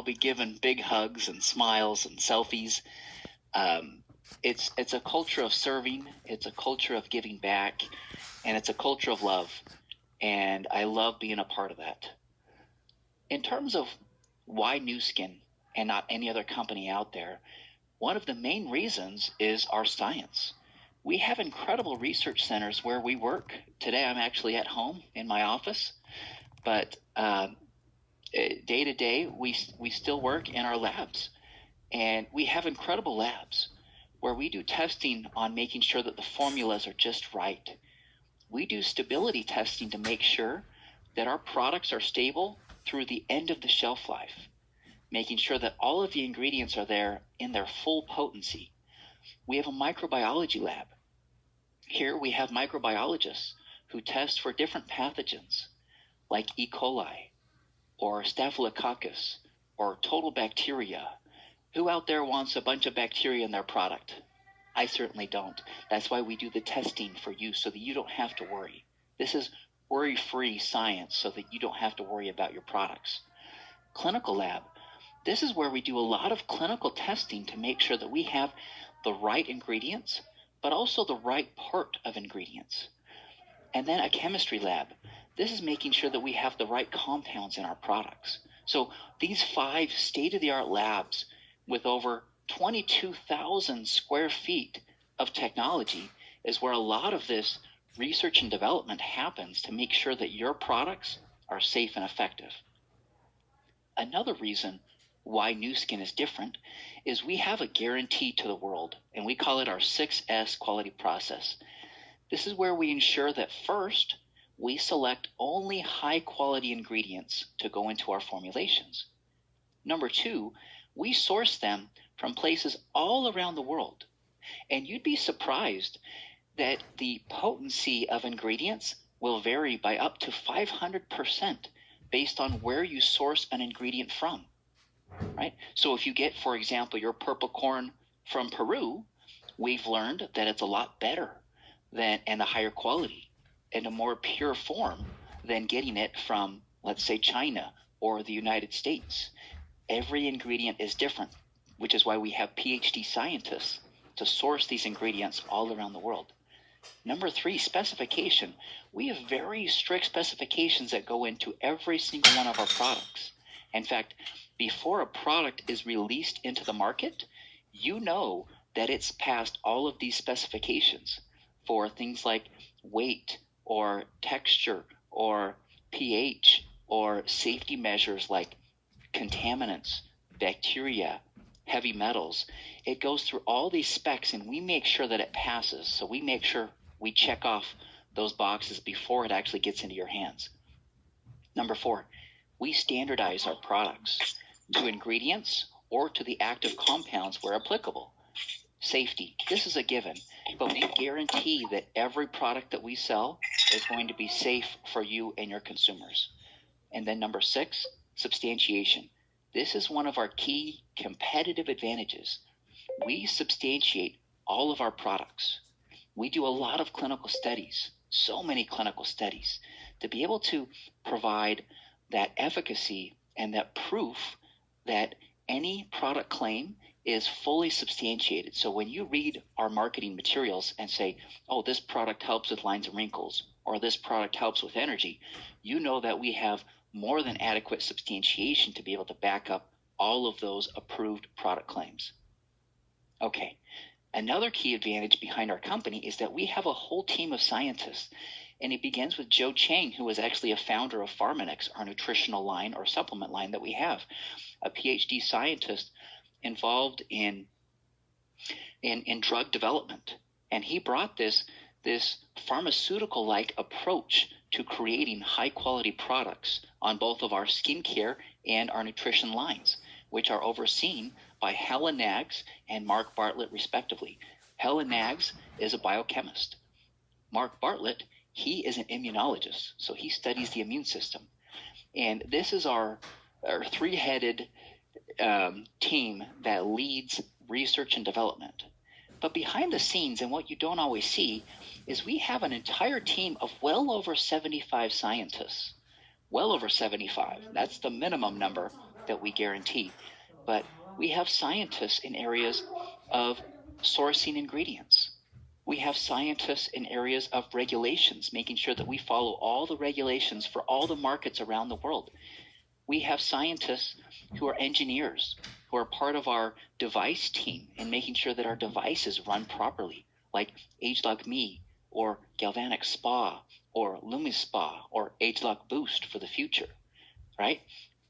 be given big hugs and smiles and selfies. Um, it's a culture of serving. It's a culture of giving back, and it's a culture of love. And I love being a part of that. In terms of why Nu Skin and not any other company out there, one of the main reasons is our science. We have incredible research centers where we work. Today, I'm actually at home in my office, but day to day, we still work in our labs, and we have incredible labs where we do testing on making sure that the formulas are just right. We do stability testing to make sure that our products are stable through the end of the shelf life, making sure that all of the ingredients are there in their full potency. We have a microbiology lab. Here we have microbiologists who test for different pathogens like E. coli or Staphylococcus or total bacteria. Who out there wants a bunch of bacteria in their product? I certainly don't. That's why we do the testing for you so that you don't have to worry. This is worry-free science so that you don't have to worry about your products. Clinical lab. This is where we do a lot of clinical testing to make sure that we have the right ingredients, but also the right part of ingredients. And then a chemistry lab. This is making sure that we have the right compounds in our products. So these 5 state-of-the-art labs with over 22,000 square feet of technology is where a lot of this research and development happens to make sure that your products are safe and effective. Another reason why Nu Skin is different is we have a guarantee to the world, and we call it our 6S quality process. This is where we ensure that first, we select only high quality ingredients to go into our formulations. Number 2, we source them from places all around the world. And you'd be surprised that the potency of ingredients will vary by up to 500% based on where you source an ingredient from, right? So if you get, for example, your purple corn from Peru, we've learned that it's a lot better than and a higher quality and a more pure form than getting it from, let's say, China or the United States. Every ingredient is different, which is why we have PhD scientists to source these ingredients all around the world. Number 3, specification. We have very strict specifications that go into every single one of our products. In fact, before a product is released into the market, you know that it's passed all of these specifications for things like weight or texture or pH or safety measures like contaminants, bacteria, heavy metals. It goes through all these specs, and we make sure that it passes. So we make sure we check off those boxes before it actually gets into your hands. Number 4, we standardize our products to ingredients or to the active compounds where applicable. Safety, this is a given, but we guarantee that every product that we sell is going to be safe for you and your consumers. And then number 6, substantiation. This is one of our key competitive advantages. We substantiate all of our products. We do a lot of clinical studies, so many clinical studies, to be able to provide that efficacy and that proof that any product claim is fully substantiated. So when you read our marketing materials and say, oh, this product helps with lines and wrinkles, or this product helps with energy, you know that we have more than adequate substantiation to be able to back up all of those approved product claims. Okay, another key advantage behind our company is that we have a whole team of scientists, and it begins with Joe Chang, who is actually a founder of Pharmanex, our nutritional line or supplement line that we have, a PhD scientist involved in drug development. And he brought this pharmaceutical-like approach to creating high-quality products on both of our skincare and our nutrition lines, which are overseen by Helen Nags and Mark Bartlett, respectively. Helen Nags is a biochemist. Mark Bartlett, he is an immunologist, so he studies the immune system. And this is our three-headed team that leads research and development. But behind the scenes, and what you don't always see, is we have an entire team of well over 75 scientists. Well over 75. That's the minimum number that we guarantee, but we have scientists in areas of sourcing ingredients. We have scientists in areas of regulations, making sure that we follow all the regulations for all the markets around the world. We have scientists who are engineers, who are part of our device team in making sure that our devices run properly, like ageLoc Me or Galvanic Spa or LumiSpa or ageLoc Boost for the future, right?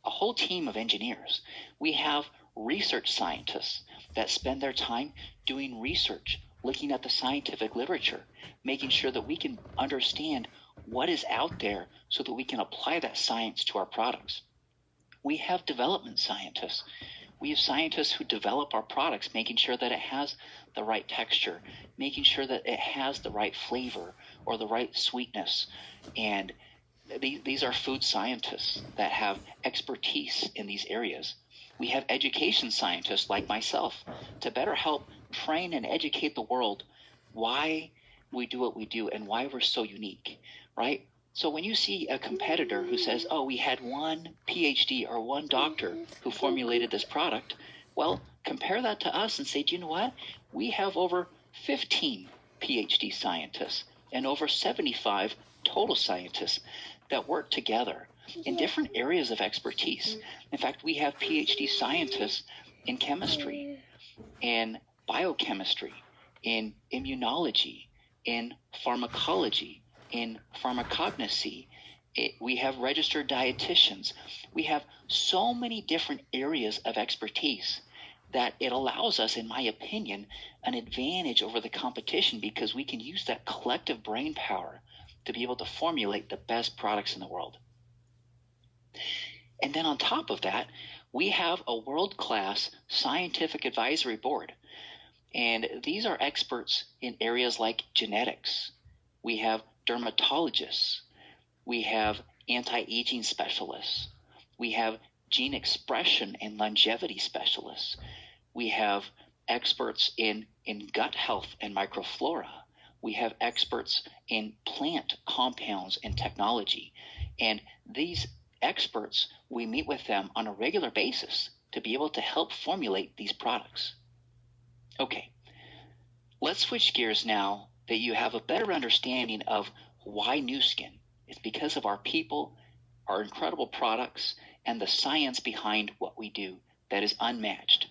A whole team of engineers. We have research scientists that spend their time doing research, looking at the scientific literature, making sure that we can understand what is out there so that we can apply that science to our products. We have development scientists. We have scientists who develop our products, making sure that it has the right texture, making sure that it has the right flavor or the right sweetness. And these are food scientists that have expertise in these areas. We have education scientists like myself to better help train and educate the world why we do what we do and why we're so unique, right? So when you see a competitor who says, oh, we had one PhD or one doctor who formulated this product, well, compare that to us and say, do you know what? We have over 15 PhD scientists and over 75 total scientists that work together in different areas of expertise. In fact, we have PhD scientists in chemistry, in biochemistry, in immunology, in pharmacology, in pharmacognosy. We have registered dietitians. We have so many different areas of expertise that it allows us, in my opinion, an advantage over the competition because we can use that collective brain power to be able to formulate the best products in the world. And then on top of that, we have a world-class scientific advisory board. And these are experts in areas like genetics. We have dermatologists. We have anti-aging specialists. We have gene expression and longevity specialists. We have experts in gut health and microflora. We have experts in plant compounds and technology. And these experts, we meet with them on a regular basis to be able to help formulate these products. Okay, let's switch gears now that you have a better understanding of why Nu Skin. It's because of our people, our incredible products, and the science behind what we do that is unmatched.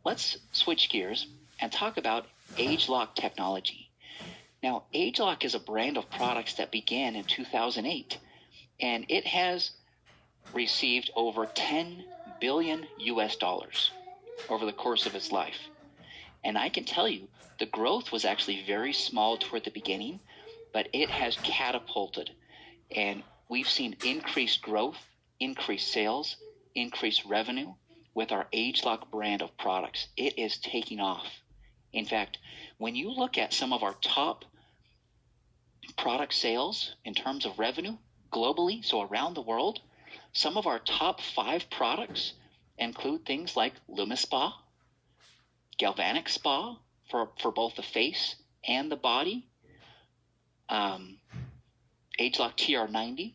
Let's switch gears and talk about ageLoc technology. Now, ageLoc is a brand of products that began in 2008, and it has received over 10 billion US dollars over the course of its life. And I can tell you, the growth was actually very small toward the beginning, but it has catapulted. And we've seen increased growth, increased sales, increased revenue with our ageLoc brand of products. It is taking off. In fact, when you look at some of our top product sales in terms of revenue globally, so around the world, some of our top 5 products include things like LumiSpa, Galvanic Spa for both the face and the body, ageLoc TR90,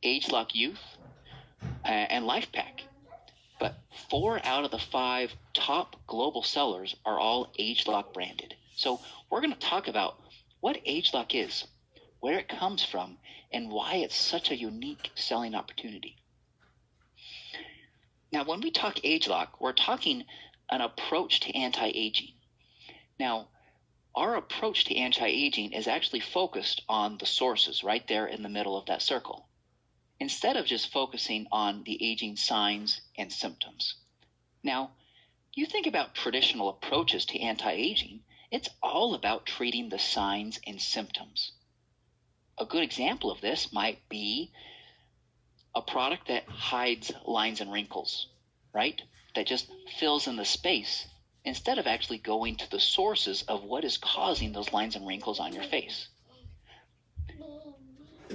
ageLoc Youth, and LifePak. But 4 out of the 5 top global sellers are all ageLoc branded. So we're going to talk about what ageLoc is, where it comes from, and why it's such a unique selling opportunity. Now, when we talk ageLoc, we're talking an approach to anti-aging. Now, our approach to anti-aging is actually focused on the sources right there in the middle of that circle, instead of just focusing on the aging signs and symptoms. Now, you think about traditional approaches to anti-aging, it's all about treating the signs and symptoms. A good example of this might be a product that hides lines and wrinkles, right? That just fills in the space instead of actually going to the sources of what is causing those lines and wrinkles on your face.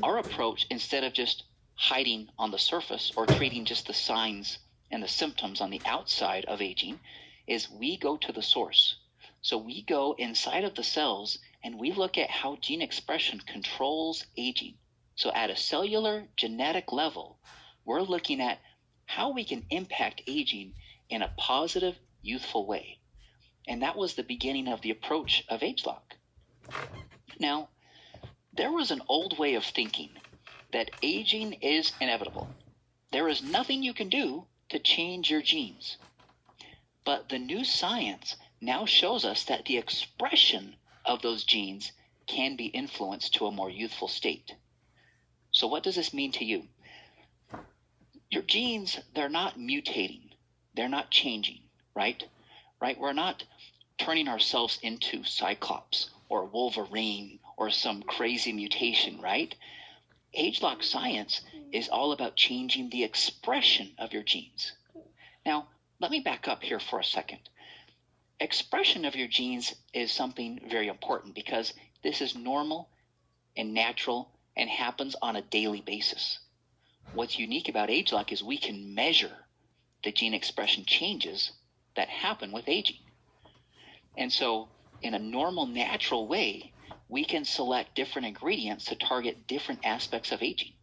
Our approach, instead of just hiding on the surface or treating just the signs and the symptoms on the outside of aging, is we go to the source. So we go inside of the cells and we look at how gene expression controls aging. So at a cellular genetic level, we're looking at how we can impact aging in a positive, youthful way. And that was the beginning of the approach of ageLoc. Now, there was an old way of thinking that aging is inevitable. There is nothing you can do to change your genes. But the new science now shows us that the expression of those genes can be influenced to a more youthful state. So what does this mean to you? Your genes, they're not mutating. They're not changing, right? We're not turning ourselves into Cyclops or Wolverine or some crazy mutation, right? ageLoc science is all about changing the expression of your genes. Now, let me back up here for a second. Expression of your genes is something very important because this is normal and natural and happens on a daily basis. What's unique about ageLoc is we can measure the gene expression changes that happen with aging. And so in a normal, natural way, we can select different ingredients to target different aspects of aging.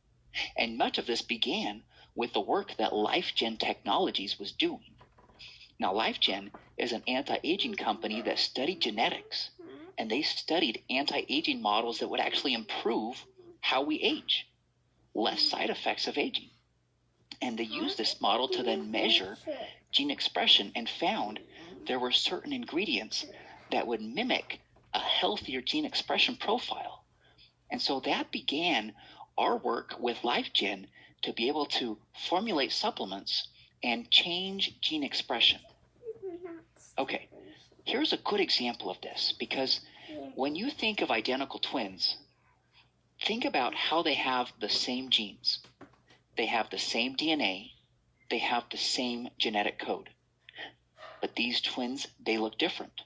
And much of this began with the work that LifeGen Technologies was doing. Now, LifeGen is an anti-aging company that studied genetics, and they studied anti-aging models that would actually improve how we age, less side effects of aging. And they used this model to then measure gene expression and found there were certain ingredients that would mimic a healthier gene expression profile. And so that began our work with LifeGen to be able to formulate supplements and change gene expression. Okay, here's a good example of this, because when you think of identical twins, think about how they have the same genes. They have the same DNA. They have the same genetic code. But these twins, they look different.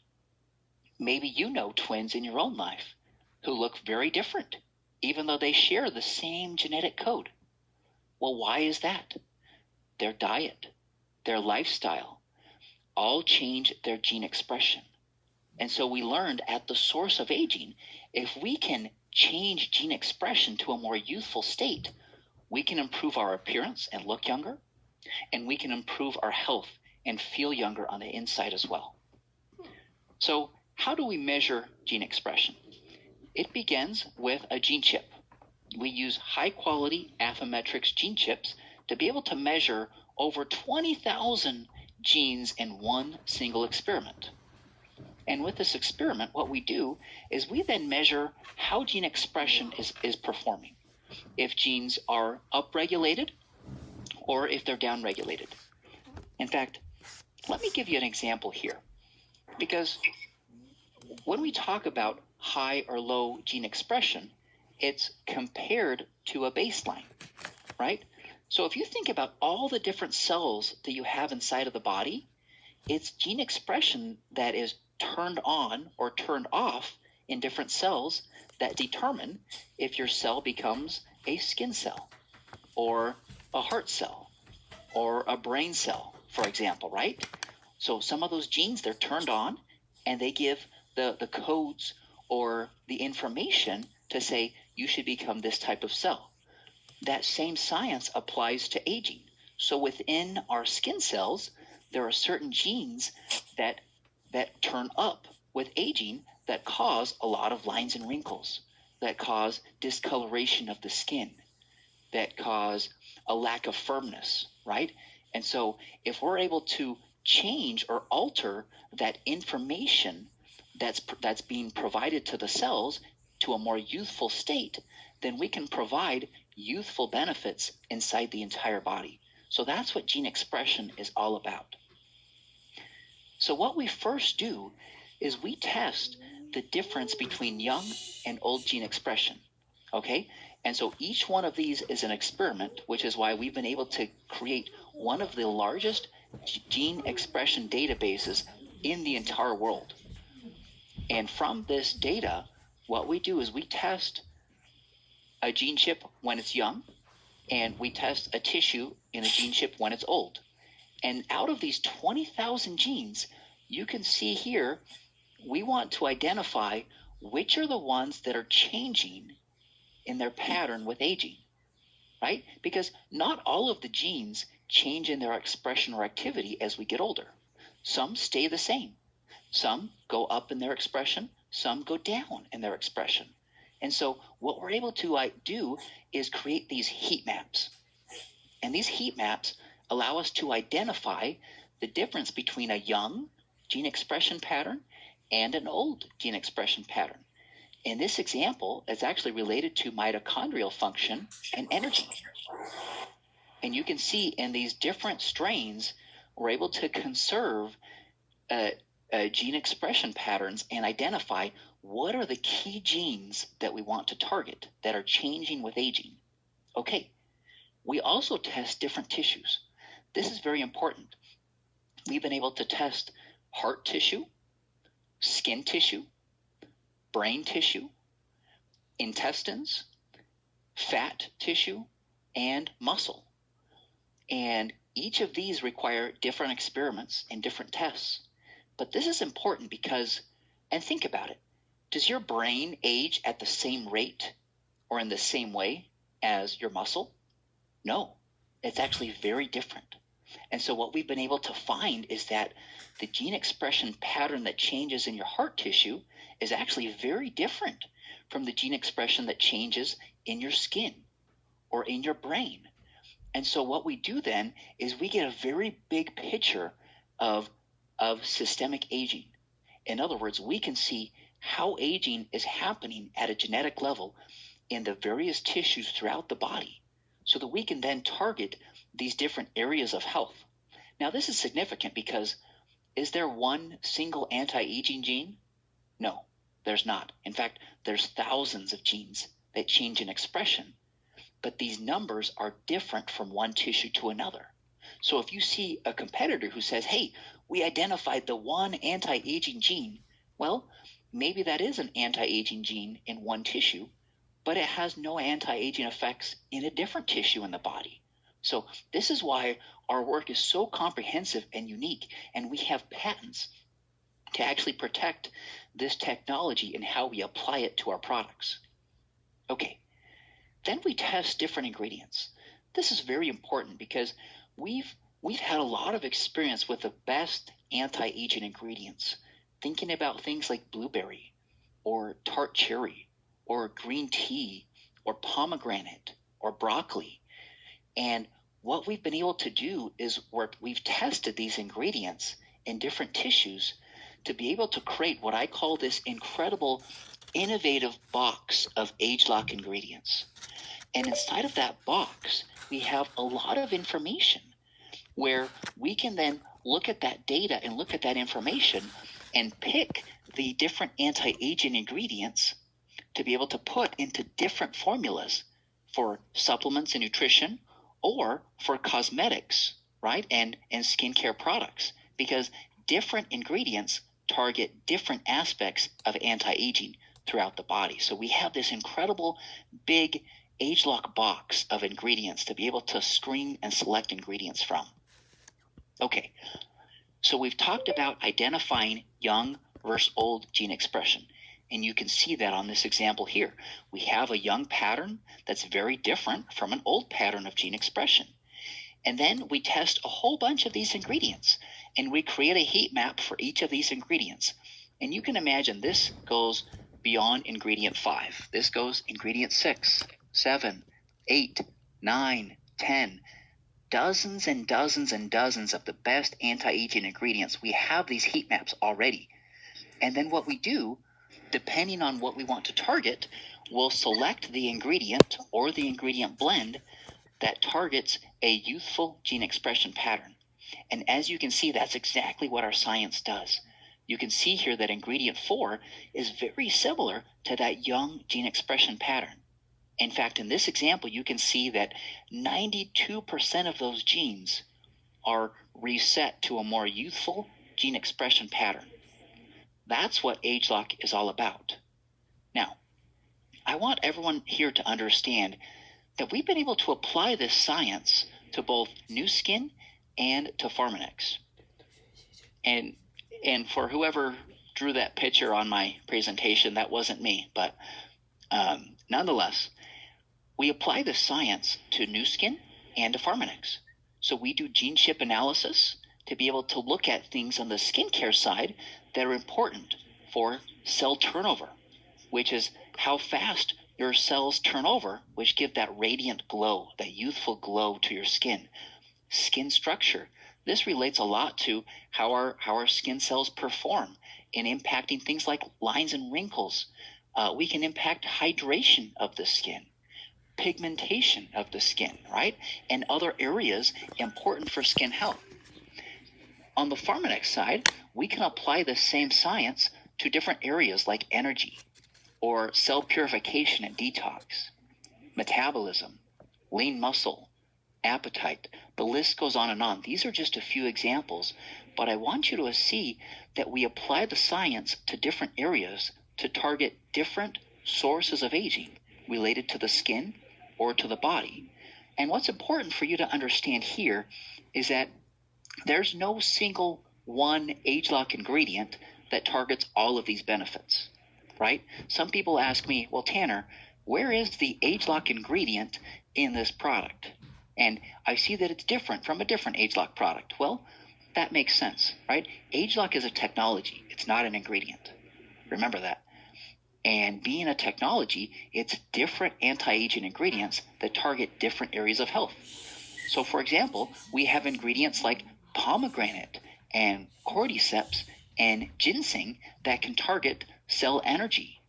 Maybe you know twins in your own life who look very different, even though they share the same genetic code. Well, why is that? Their diet, their lifestyle, all change their gene expression. And so we learned at the source of aging, if we can change gene expression to a more youthful state, we can improve our appearance and look younger, and we can improve our health and feel younger on the inside as well. So how do we measure gene expression? It begins with a gene chip. We use high-quality Affymetrix gene chips to be able to measure over 20,000 genes in one single experiment. And with this experiment, what we do is we then measure how gene expression is performing, if genes are upregulated or if they're downregulated. In fact, let me give you an example here, because when we talk about high or low gene expression, it's compared to a baseline, right? So if you think about all the different cells that you have inside of the body, it's gene expression that is turned on or turned off in different cells that determine if your cell becomes a skin cell or a heart cell or a brain cell, for example, right? So some of those genes, they're turned on and they give the codes or the information to say you should become this type of cell. That same science applies to aging. So within our skin cells, there are certain genes that turn up with aging that cause a lot of lines and wrinkles, that cause discoloration of the skin, that cause a lack of firmness, right? And so if we're able to change or alter that information that's being provided to the cells to a more youthful state, then we can provide youthful benefits inside the entire body. So that's what gene expression is all about. So what we first do is we test the difference between young and old gene expression, okay? And so each one of these is an experiment, which is why we've been able to create one of the largest gene expression databases in the entire world. And from this data, what we do is we test a gene chip when it's young, and we test a tissue in a gene chip when it's old. And out of these 20,000 genes, you can see here, we want to identify which are the ones that are changing in their pattern with aging, right? Because not all of the genes change in their expression or activity as we get older. Some stay the same. Some go up in their expression. Some go down in their expression. And so what we're able to do is create these heat maps. And these heat maps allow us to identify the difference between a young gene expression pattern and an old gene expression pattern. In this example, it's actually related to mitochondrial function and energy. And you can see in these different strains, we're able to conserve gene expression patterns and identify what are the key genes that we want to target that are changing with aging. Okay, we also test different tissues. This is very important. We've been able to test heart tissue, skin tissue, brain tissue, intestines, fat tissue, and muscle. And each of these require different experiments and different tests. But this is important because, and think about it, does your brain age at the same rate or in the same way as your muscle? No, it's actually very different. And so what we've been able to find is that the gene expression pattern that changes in your heart tissue is actually very different from the gene expression that changes in your skin or in your brain. And so what we do then is we get a very big picture of systemic aging. In other words, we can see how aging is happening at a genetic level in the various tissues throughout the body so that we can then target these different areas of health. Now, this is significant because is there one single anti-aging gene? No, there's not. In fact, there's thousands of genes that change in expression, but these numbers are different from one tissue to another. So if you see a competitor who says, hey, we identified the one anti-aging gene, well, maybe that is an anti-aging gene in one tissue, but it has no anti-aging effects in a different tissue in the body. So this is why our work is so comprehensive and unique, and we have patents to actually protect this technology and how we apply it to our products. Okay, then we test different ingredients. This is very important because we've had a lot of experience with the best anti-aging ingredients, thinking about things like blueberry or tart cherry or green tea or pomegranate or broccoli. And what we've been able to do is we've tested these ingredients in different tissues to be able to create what I call this incredible innovative box of ageLoc ingredients. And inside of that box, we have a lot of information where we can then look at that data and look at that information and pick the different anti-aging ingredients to be able to put into different formulas for supplements and nutrition or for cosmetics, right? And skincare products, because different ingredients target different aspects of anti-aging throughout the body. So we have this incredible big ageLoc box of ingredients to be able to screen and select ingredients from. Okay, so we've talked about identifying young versus old gene expression, and you can see that on this example here. We have a young pattern that's very different from an old pattern of gene expression. And then we test a whole bunch of these ingredients, and we create a heat map for each of these ingredients. And you can imagine this goes beyond ingredient 5. This goes ingredient 6, 7, 8, 9, 10. Dozens and dozens and dozens of the best anti-aging ingredients. We have these heat maps already. And then what we do, depending on what we want to target, we'll select the ingredient or the ingredient blend that targets a youthful gene expression pattern. And as you can see, that's exactly what our science does. You can see here that ingredient 4 is very similar to that young gene expression pattern. In fact, in this example, you can see that 92% of those genes are reset to a more youthful gene expression pattern. That's what ageLoc is all about. Now, I want everyone here to understand that we've been able to apply this science to both Nu Skin and to Pharmanex. And for whoever drew that picture on my presentation, that wasn't me, but nonetheless, we apply this science to Nu Skin and to Pharmanex. So we do gene chip analysis to be able to look at things on the skincare side that are important for cell turnover, which is how fast your cells turn over, which give that radiant glow, that youthful glow to your skin. Skin structure. This relates a lot to how our skin cells perform in impacting things like lines and wrinkles. We can impact hydration of the skin, pigmentation of the skin, right? And other areas important for skin health. On the Pharmanex side, we can apply the same science to different areas like energy or cell purification and detox, metabolism, lean muscle, appetite. The list goes on and on. These are just a few examples, but I want you to see that we apply the science to different areas to target different sources of aging related to the skin or to the body. And what's important for you to understand here is that there's no single one ageLoc ingredient that targets all of these benefits, right? Some people ask me, well, Tanner, where is the ageLoc ingredient in this product? And I see that it's different from a different ageLoc product. Well, that makes sense, right? ageLoc is a technology. It's not an ingredient. Remember that. And being a technology, it's different anti-aging ingredients that target different areas of health. So, for example, we have ingredients like pomegranate and cordyceps and ginseng that can target cell energy.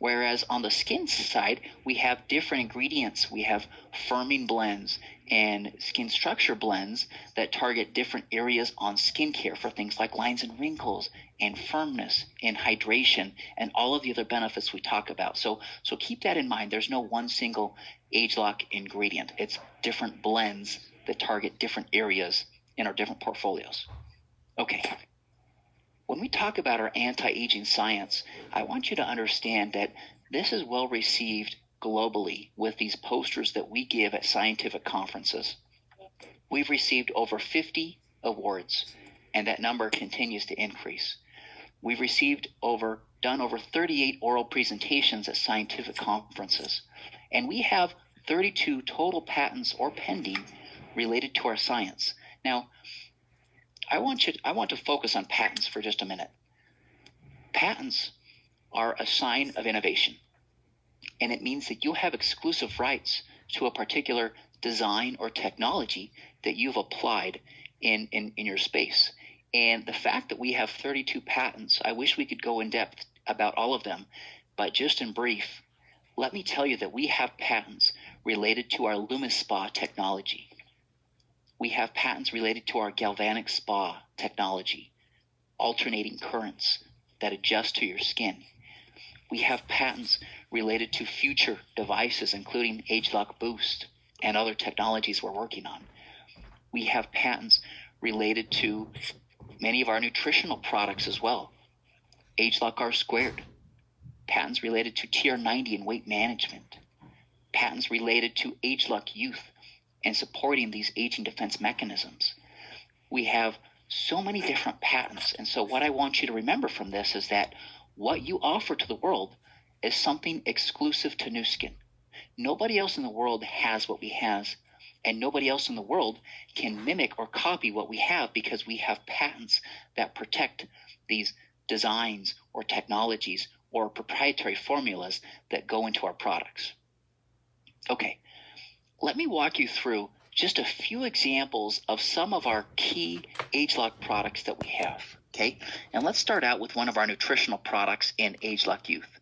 Whereas on the skin side, we have different ingredients. We have firming blends and skin structure blends that target different areas on skincare for things like lines and wrinkles and firmness and hydration and all of the other benefits we talk about. So keep that in mind. There's no one single ageLoc ingredient. It's different blends that target different areas in our different portfolios. Okay. When we talk about our anti-aging science, I want you to understand that this is well received globally with these posters that we give at scientific conferences. We've received over 50 awards, and that number continues to increase. We've done over 38 oral presentations at scientific conferences, and we have 32 total patents or pending related to our science. Now, I want to focus on patents for just a minute. Patents are a sign of innovation, and it means that you have exclusive rights to a particular design or technology that you've applied in your space. And the fact that we have 32 patents, I wish we could go in depth about all of them, but just in brief, let me tell you that we have patents related to our LumiSpa technology. We have patents related to our galvanic spa technology, alternating currents that adjust to your skin. We have patents related to future devices, including ageLoc Boost and other technologies we're working on. We have patents related to many of our nutritional products as well. ageLoc R Squared, patents related to TR90 and weight management, patents related to ageLoc Youth and supporting these aging defense mechanisms. We have so many different patents. And so what I want you to remember from this is that what you offer to the world is something exclusive to Nu Skin. Nobody else in the world has what we have, and nobody else in the world can mimic or copy what we have because we have patents that protect these designs or technologies or proprietary formulas that go into our products. Okay. Let me walk you through just a few examples of some of our key ageLoc products that we have, okay? And let's start out with one of our nutritional products in ageLoc Youth.